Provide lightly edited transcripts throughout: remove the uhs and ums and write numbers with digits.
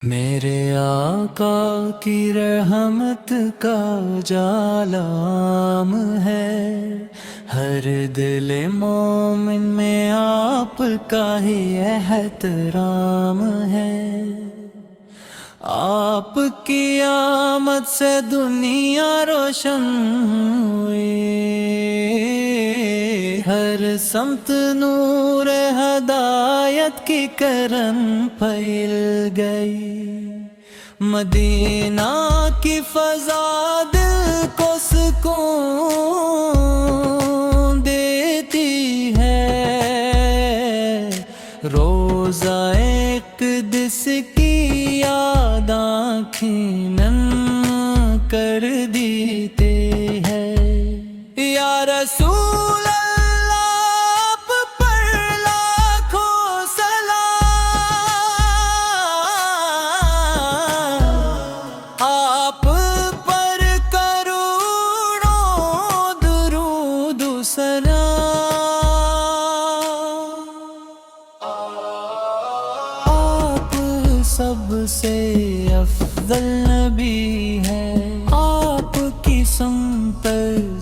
میرے آقا کی رحمت کا جالام ہے، ہر دل مومن میں آپ کا ہی احترام ہے۔ آپ کی آمد سے دنیا روشن ہوئی، ہر سمت نور ہدایت کی کرن پھیل گئی۔ مدینہ کی فضا دل کو سکون دیتی ہے، روزہ اقدس کی یاد آنکھیں نم کر دیتے ہیں۔ یا رسول اللہ آپ پر لاکھوں سلام، آپ پر کروڑوں درود و سلام۔ آپ سب سے افضل نبی ہے، آپ کی سمت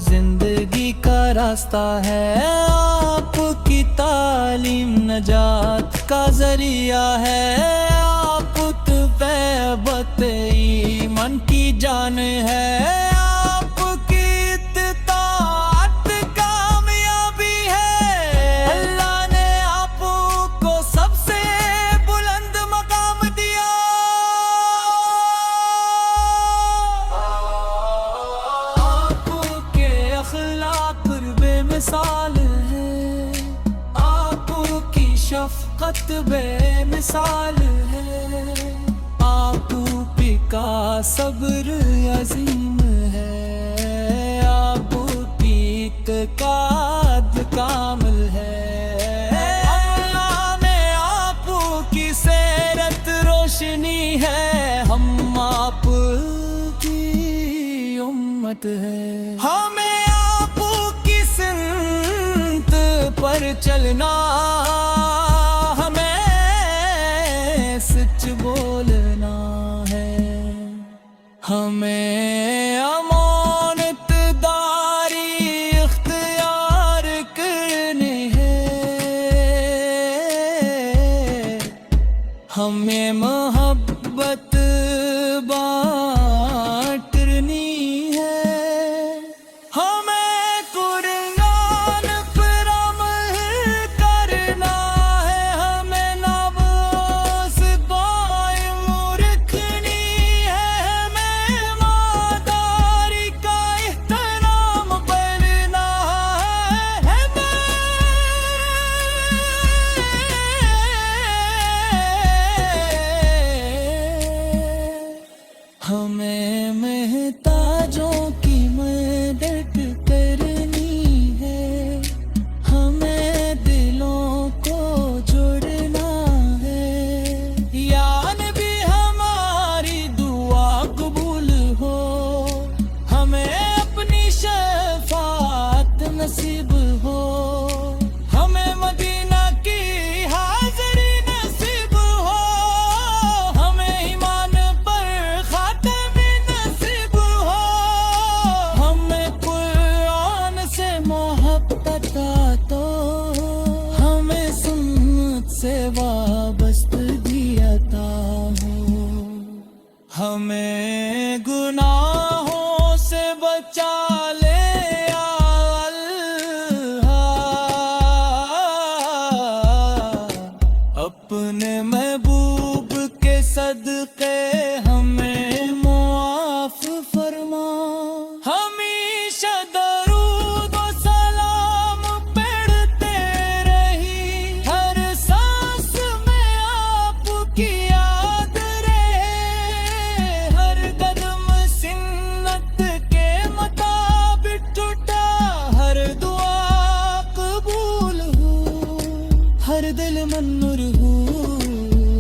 زندگی کا راستہ ہے، آپ کی تعلیم نجات کا ذریعہ ہے، آپ طیبت ایمان کی جان ہے، آپ کی اطاعت کامیابی ہے۔ اللہ نے آپ کو سب سے بلند مقام دیا۔ آپ کے اخلاق بے مثال ہے، آپ کی شفقت بے مثال ہے، آپ کا صبر عظیم ہے، آپ کی اعتقاد کامل ہے۔ اللہ نے آپ کی سیرت روشنی ہے، ہم آپ کی امت ہے۔ ہمیں آپ کی سنت پر چلنا، ہمیں سچ بولنا ہے، ہمیں امانت داری اختیار کرنی ہے، ہمیں محبت بانٹنی ہے، ہمیں قرآن پر عمل کرنا ہے، ہمیں نماز قائم رکھنی ہے، ہمیں ماداری کا احترام کرنا ہے، ہمیں محتاجوں کی مدد کرنی ہے، ہمیں دلوں کو جوڑنا ہے۔ یا نبی ہماری دعا قبول ہو، ہمیں اپنی شفاعت نصیب ہو، ہمیں مدینہ کی حاضری نصیب ہو، ہمیں ایمان پر خاتمی نصیب ہو، ہمیں قرآن سے محبت عطا، ہمیں سنت سے وابستگی عطا ہو، ہمیں گناہوں سے بچا لے یا اللہ، اپنے محبوب کے صدقے ہمیں معاف فرما، ہمیشہ درود و سلام پڑھتے رہی، ہر سانس میں آپ کی یاد رہے، ہر قدم سنت کے مطابق ٹوٹا، ہر دعا قبول ہو، ہر دل منور ہو،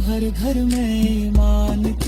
ہر گھر میں ایمان کی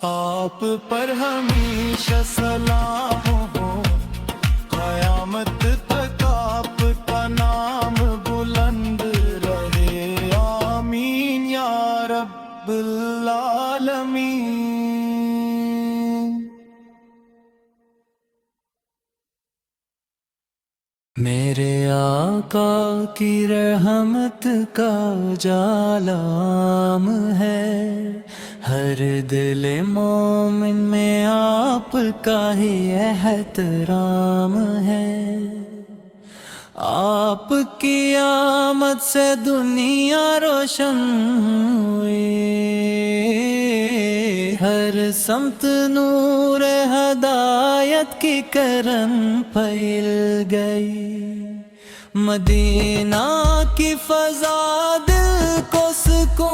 آپ پر ہمیشہ سلام ہو، قیامت تک آپ کا نام بلند رہے، آمین یا رب العالمین۔ میرے آقا کی رحمت کا جالام ہے، ہر دل مومن میں آپ کا ہی احترام ہے۔ آپ کی آمد سے دنیا روشن ہوئی، ہر سمت نور ہدایت کی کرن پھیل گئی، مدینہ کی فضا دل کو سکون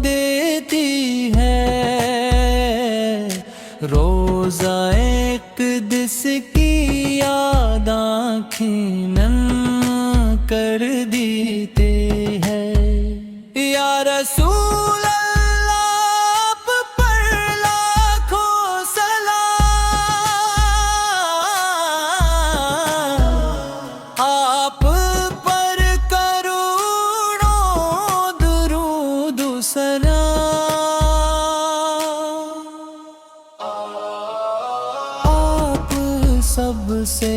دیتی ہے، روزہ اقدس کی یاد آنکھیں نم کر دیتے ہیں۔ یا رسول اللہ آپ پر لاکھوں سلام، آپ پر کروڑوں درود و سلام۔ آپ سب سے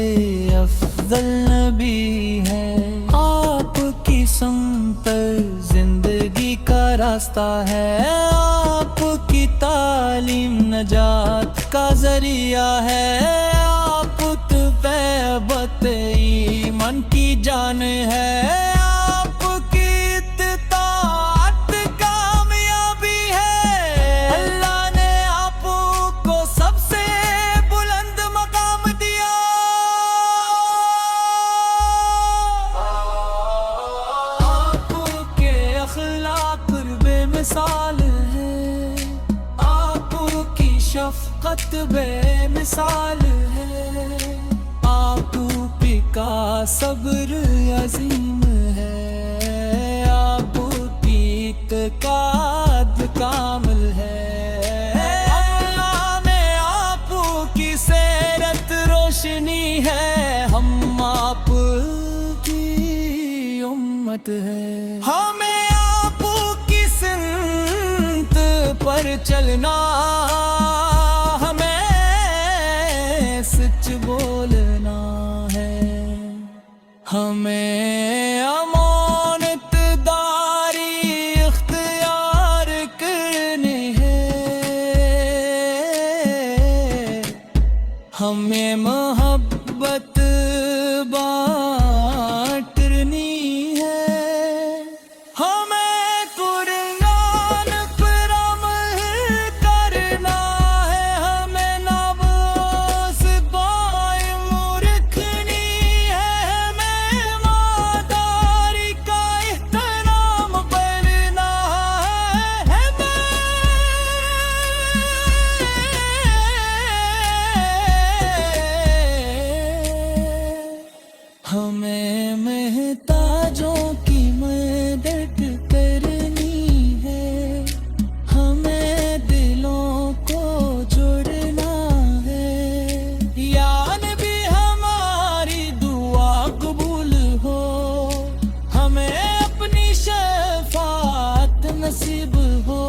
افضل نبی ہے، آپ کی سمت زندگی کا راستہ ہے، آپ کی تعلیم نجات کا ذریعہ ہے، آپ طیبت ایمان کی جان ہے، آپ کی اطاعت کامیابی ہے، اللہ نے آپ کو سب سے بلند مقام دیا۔ آپ کے اخلاق بے مثال ہے، آپ کی شفقت بے مثال ہے، آپ کا صبر عظیم ہے، آپ کی اعتقاد کامل ہے، اللہ نے آپ کی سیرت روشنی ہے، ہم آپ کی امت ہے، ہمیں آپ کی سنت پر چلنا، ہمیں سچ بولنا ہے، ہمیں امانت داری اختیار کرنی ہے، ہمیں محبت بانٹنی ہے، ہمیں قرآن پر عمل کرنا ہے، ہمیں نفس قائم رکھنی ہے، ہمیں ماداری کا احترام کرنا ہے، ہمیں محتاجوں کی مدد کرنی ہے، ہمیں دلوں کو جوڑنا ہے، یا نبی ہماری دعا قبول ہو، ہمیں اپنی شفاعت نصیب ہو،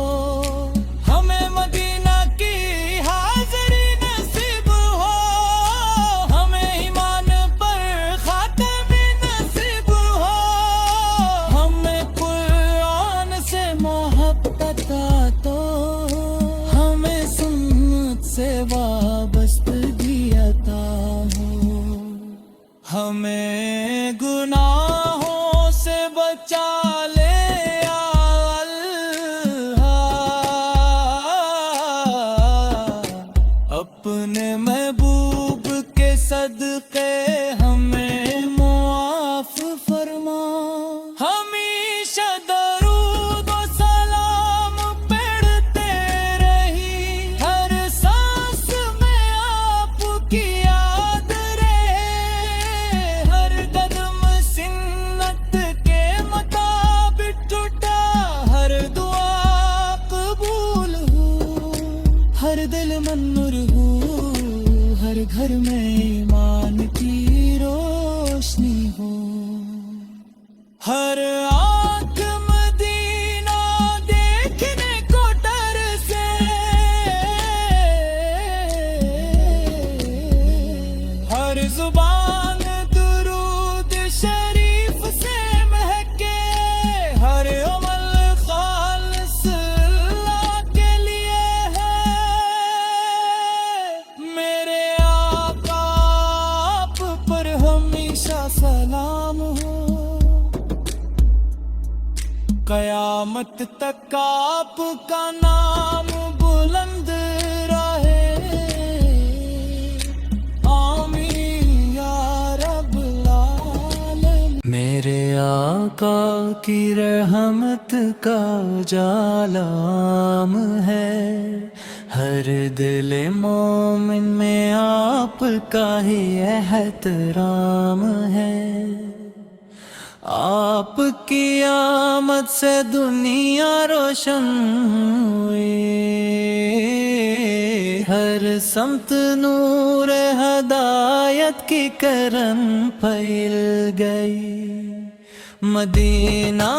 ہمیں مدینہ کی حاضری نصیب ہو، ہمیں ایمان پر خاتمی نصیب ہو، ہمیں قرآن سے محبت عطا ہو، ہمیں سنت سے وابستگی عطا ہو، ہمیں گناہوں سے بچا لے یا اللہ، اپنے محبوب کے صدقے ہمیں معاف فرما، ہمیشہ درود و سلام پڑھتے رہی، ہر سانس میں آپ کی یاد رہے، ہر قدم سنت کے مطابق ٹوٹا، ہر دعا قبول ہر دل منور ہو، ہر گھر میں ایمان کی روشنی ہو، ہر آنکھ مدینہ دیکھنے کو ترسے، ہر زبان درود شریف سے مہکے، ہر عمل خالص اللہ کے لیے ہے، میرے آقا آپ پر ہمیشہ سلام ہو، قیامت تک آپ کا نام بلند رہے، آمین یا رب العالمین۔ میرے آقا کی رحمت کا جالام ہے، ہر دل مومن میں آپ کا ہی احترام ہے، آپ کی آمد سے دنیا روشن ہوئی، ہر سمت نور ہدایت کی کرن پھیل گئی، مدینہ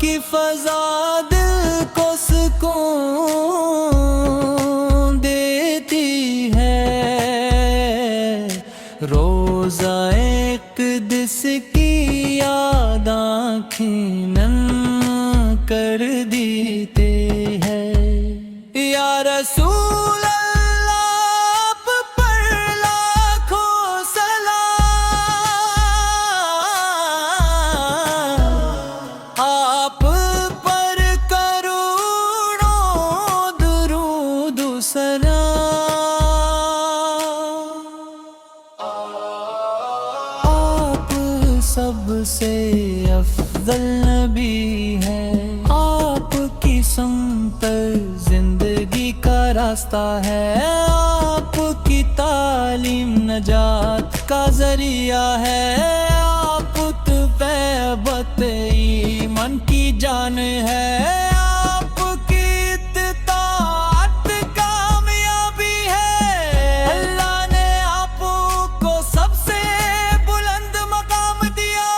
کی فضا دل کو سکون دیتی ہے، روزہ اقدس کی یاد آنکھیں نم کر دیتے ہیں، یا رسول اللہ آپ پر لاکھوں سلام، آپ پر کروڑوں درود و سلام، آپ سب سے افضل نبی ہے، آپ کی سنت زندگی کا راستہ ہے، آپ کی تعلیم نجات کا ذریعہ ہے، آپ طیبت ایمان کی جان ہے، آپ کی اطاعت کامیابی ہے، اللہ نے آپ کو سب سے بلند مقام دیا،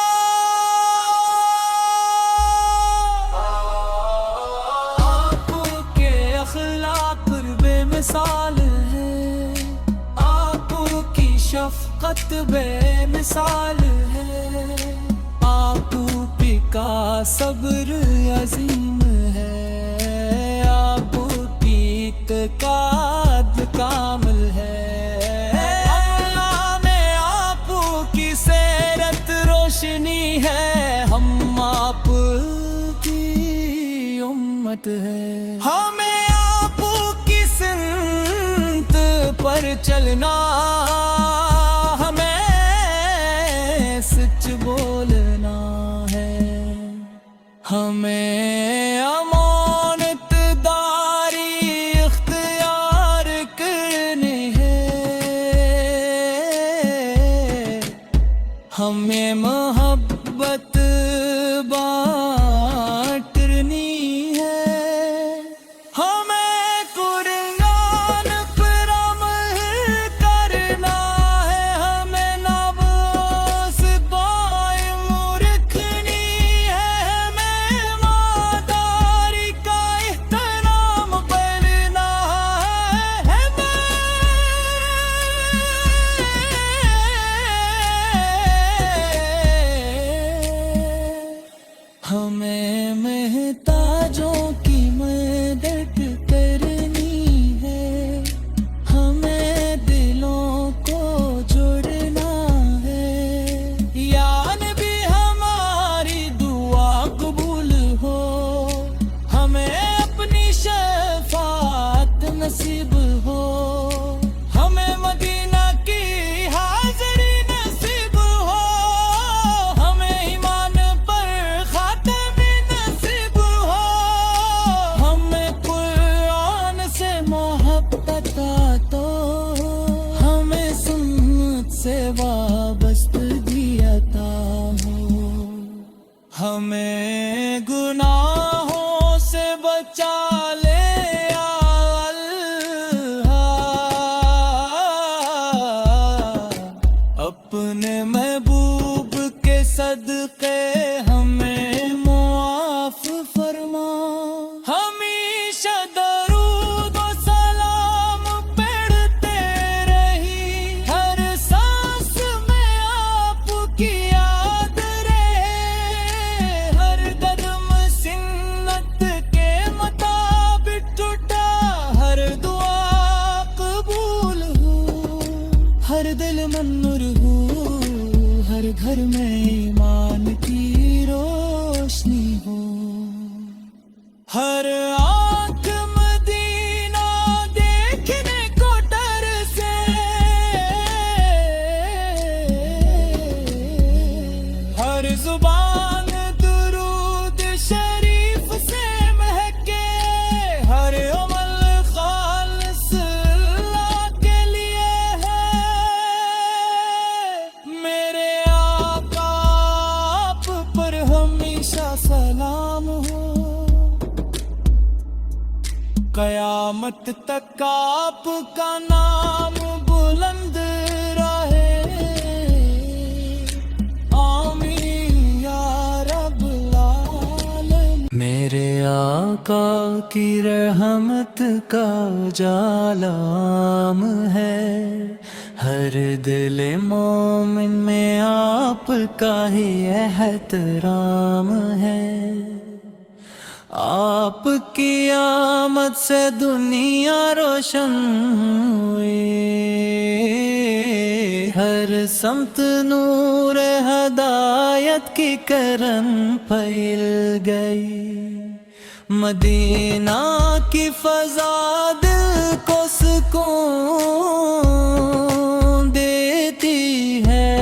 آپ کے اخلاق بے مثال ہے، آپ کی شفقت بے مثال ہے، آپ کا صبر عظیم ہے، آپ کی اعتقاد کامل ہے، اللہ میں آپ کی سیرت روشنی ہے، ہم آپ کی امت ہے، ہمیں آپ کی سنت پر چلنا، ہمیں سچ بولنا ہے، ہمیں امانت داری اختیار کرنی ہے، ہمیں محبت بانٹنی ہے، ہمیں قرآن پر عمل کرنا ہے، ہمیں نفس قائم رکھنی ہے، ہمیں ماداری کا احترام کرنا ہے، ہمیں محتاجوں کی مدد کرنی ہے، ہمیں دلوں کو جوڑنا ہے، یا نبی ہماری دعا قبول ہو، ہمیں اپنی شفاعت نصیب ہو، ہمیں مدینہ کی حاضری نصیب ہو، ہمیں ایمان پر خاتمی نصیب ہو، ہمیں قرآن سے محبت عطا ہو، ہمیں سنت سے وابستگی عطا ہو، ہمیں گناہوں سے بچا لے یا اللہ، قیامت تک آپ کا نام بلند رہے، آمین یا رب العالمین۔ میرے آقا کی رحمت کا جالام ہے، ہر دل مومن میں آپ کا ہی احترام ہے۔ آپ کی آمد سے دنیا روشن ہوئی، ہر سمت نور ہدایت کی کرن پھیل گئی۔ مدینہ کی فضا دل کو سکون دیتی ہے،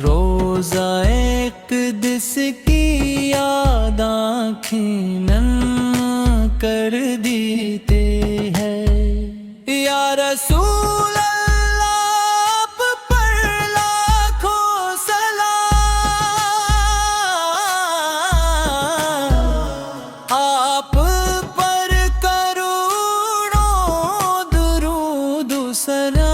روزہ اقدس کی یاد آنکھیں نم کر دیتے ہیں۔ یا رسول اللہ آپ پر لاکھوں سلام، آپ پر کروڑوں درود و سلام۔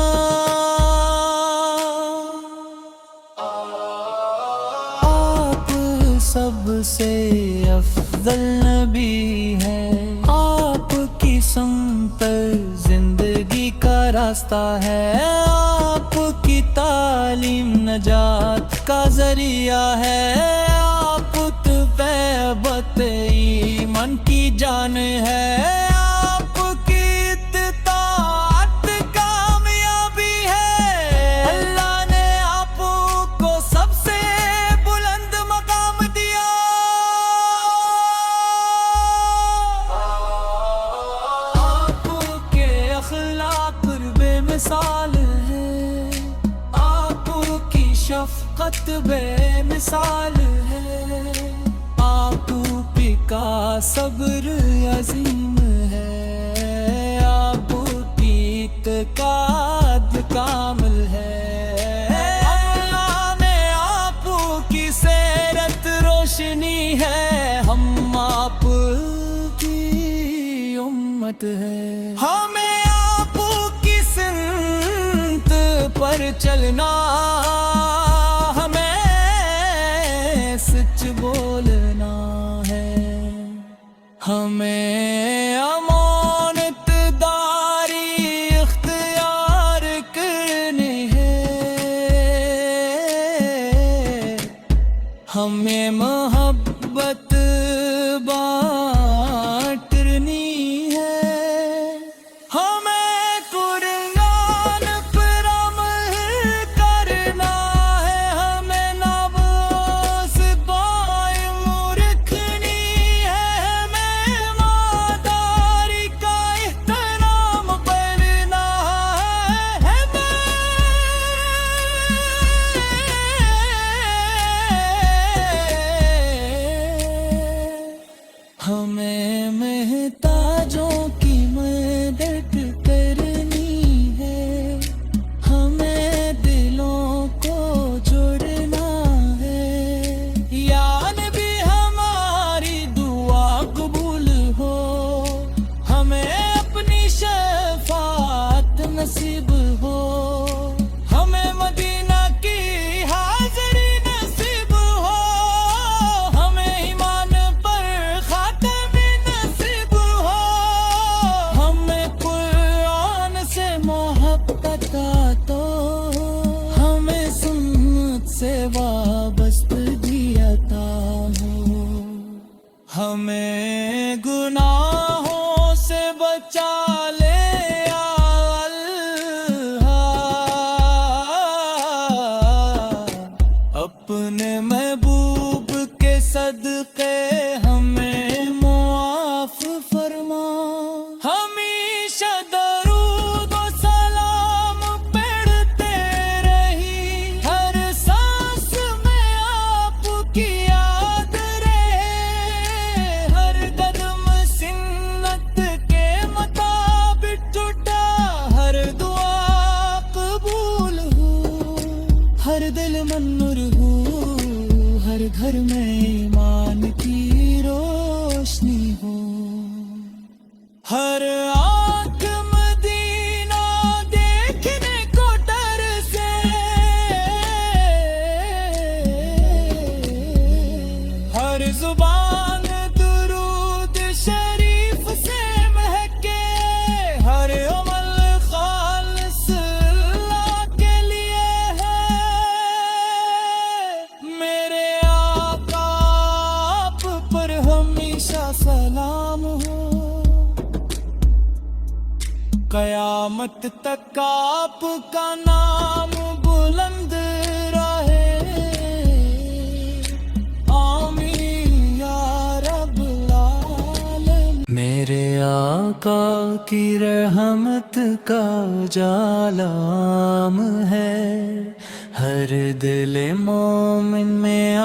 سب سے افضل نبی ہے، آپ کی سمت زندگی کا راستہ ہے، آپ کی تعلیم نجات کا ذریعہ ہے، آپ طیبت ایمان کی جان ہے، آپ کی اطاعت کامیابی ہے۔ اللہ نے آپ کو سب سے بلند مقام دیا، آپ کے اخلاق بے مثال ہے، آپ کی شفقت بے مثال ہے، آپ کا صبر عظیم ہے، آپ کی اعتقاد کامل ہے۔ اللہ نے آپ کی سیرت روشنی ہے، ہم آپ کی امت ہے، ہمیں آپ کی سنت پر چلنا، ہمیں سچ بولنا ہے، ہمیں امانت داری اختیار کرنی ہے، ہمیں محبت بانٹنی ہے، ہمیں قرآن پر عمل کرنا ہے، ہمیں نفس قائم رکھنی ہے، ہمیں ماداری کا احترام کرنا ہے، ہمیں محتاجوں کی مدد کرنی ہے، ہمیں دلوں کو جوڑنا ہے، یا نبی ہماری دعا قبول ہو، ہمیں اپنی شفاعت نصیب ہو، ہمیں مدینہ کی حاضری نصیب ہو، ہمیں ایمان پر خاتم نصیب ہو، ہمیں قرآن سے محبت عطا ہو، ہمیں سنت سے وابستگی عطا ہو، ہمیں گناہوں سے بچا لے یا اللہ، اپنے محبوب کے صدقے ہمیں معاف فرما، ہمیشہ درود و سلام پڑھتے رہی، ہر سانس میں آپ کی یاد رہے، ہر قدم سنت کے مطابق ٹوٹا، ہر دعا قبول ہو، ہر دل منور ہو، ہر گھر میں ایمان کی روشنی ہو۔ ہر آنکھ مدینہ دیکھنے کو ڈر سے، ہر زبان درود شریف سے مہکے، ہر عمل خالص اللہ کے لیے ہے۔ میرے آقا آپ پر ہمیشہ سلام ہو، قیامت تک آپ کا نام بلند رہے، آمین یا رب العالمین۔ میرے آقا کی رحمت کا جالام ہے، ہر دل مومن میں